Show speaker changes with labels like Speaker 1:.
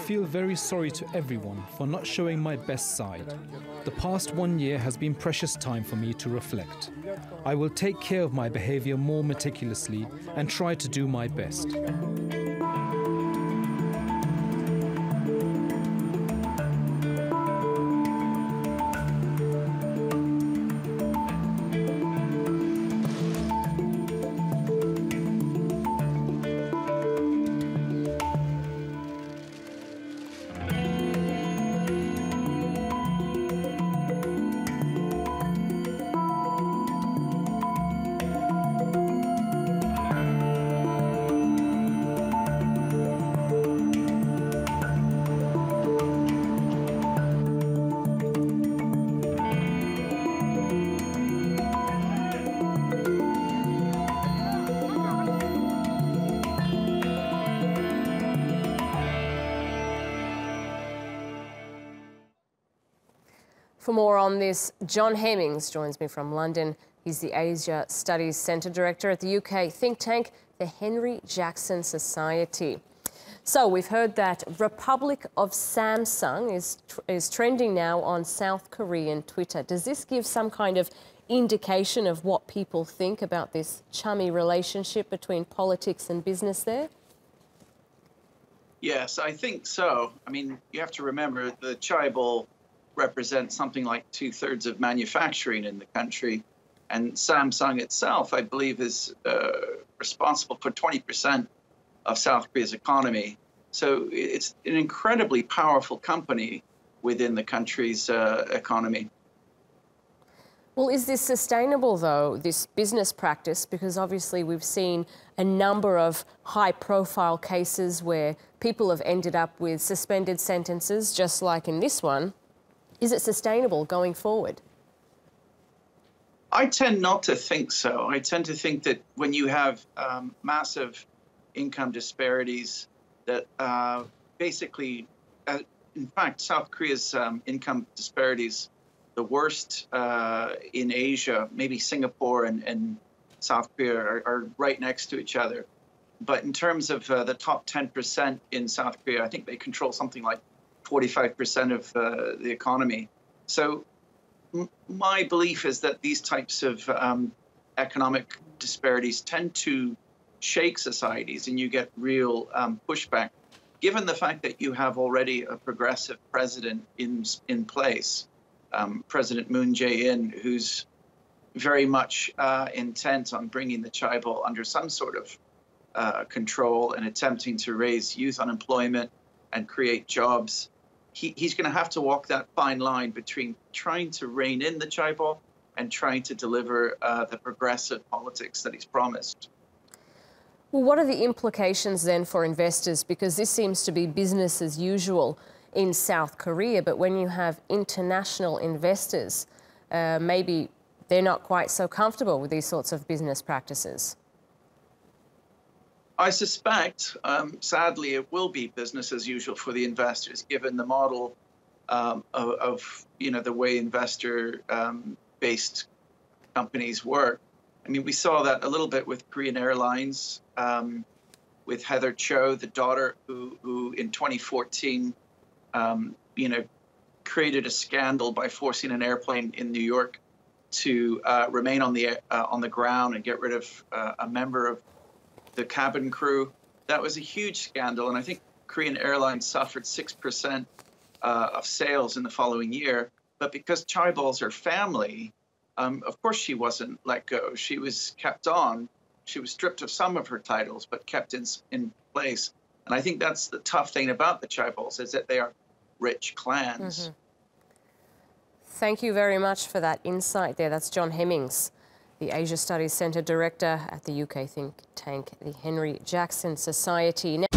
Speaker 1: feel very sorry to everyone for not showing my best side. The past 1 year has been precious time for me to reflect. I will take care of my behavior more meticulously and try to do my best.
Speaker 2: For more on this, John Hemmings joins me from London. He's the Asia Studies Centre Director at the UK think tank, the Henry Jackson Society. So we've heard that Republic of Samsung is trending now on South Korean Twitter. Does this give some kind of indication of what people think about this chummy relationship between politics and business there?
Speaker 3: Yes, I think so. I mean, you have to remember the chaebol represents something like 2/3 of manufacturing in the country. And Samsung itself, I believe, is responsible for 20% of South Korea's economy. So it's an incredibly powerful company within the country's economy.
Speaker 2: Well, is this sustainable, though, this business practice? Because obviously we've seen a number of high-profile cases where people have ended up with suspended sentences, just like in this one. Is it sustainable going forward?
Speaker 3: I tend not to think so. I tend to think that when you have massive income disparities, that basically, in fact, South Korea's income disparities, the worst in Asia, maybe Singapore and South Korea are right next to each other. But in terms of the top 10% in South Korea, I think they control something like 45% of the economy. So my belief is that these types of economic disparities tend to shake societies and you get real pushback. Given the fact that you have already a progressive president in place, President Moon Jae-in, who's very much intent on bringing the chaebol under some sort of control and attempting to raise youth unemployment and create jobs, he's going to have to walk that fine line between trying to rein in the chaebol and trying to deliver the progressive politics that he's promised.
Speaker 2: Well, what are the implications then for investors? Because this seems to be business as usual in South Korea, but when you have international investors, maybe they're not quite so comfortable with these sorts of business practices.
Speaker 3: I suspect, sadly, it will be business as usual for the investors, given the model of the way investor-based companies work. I mean, we saw that a little bit with Korean Airlines, with Heather Cho, the daughter who in 2014, created a scandal by forcing an airplane in New York to remain on the ground and get rid of a member of the cabin crew. That was a huge scandal, and I think Korean Airlines suffered 6% of sales in the following year. But because chaebols are family, of course she wasn't let go. She was kept on. She was stripped of some of her titles, but kept in place. And I think that's the tough thing about the chaebols, is that they are rich clans.
Speaker 2: Mm-hmm. Thank you very much for that insight there. That's John Hemmings, the Asia Studies Centre Director at the UK think tank, the Henry Jackson Society. Now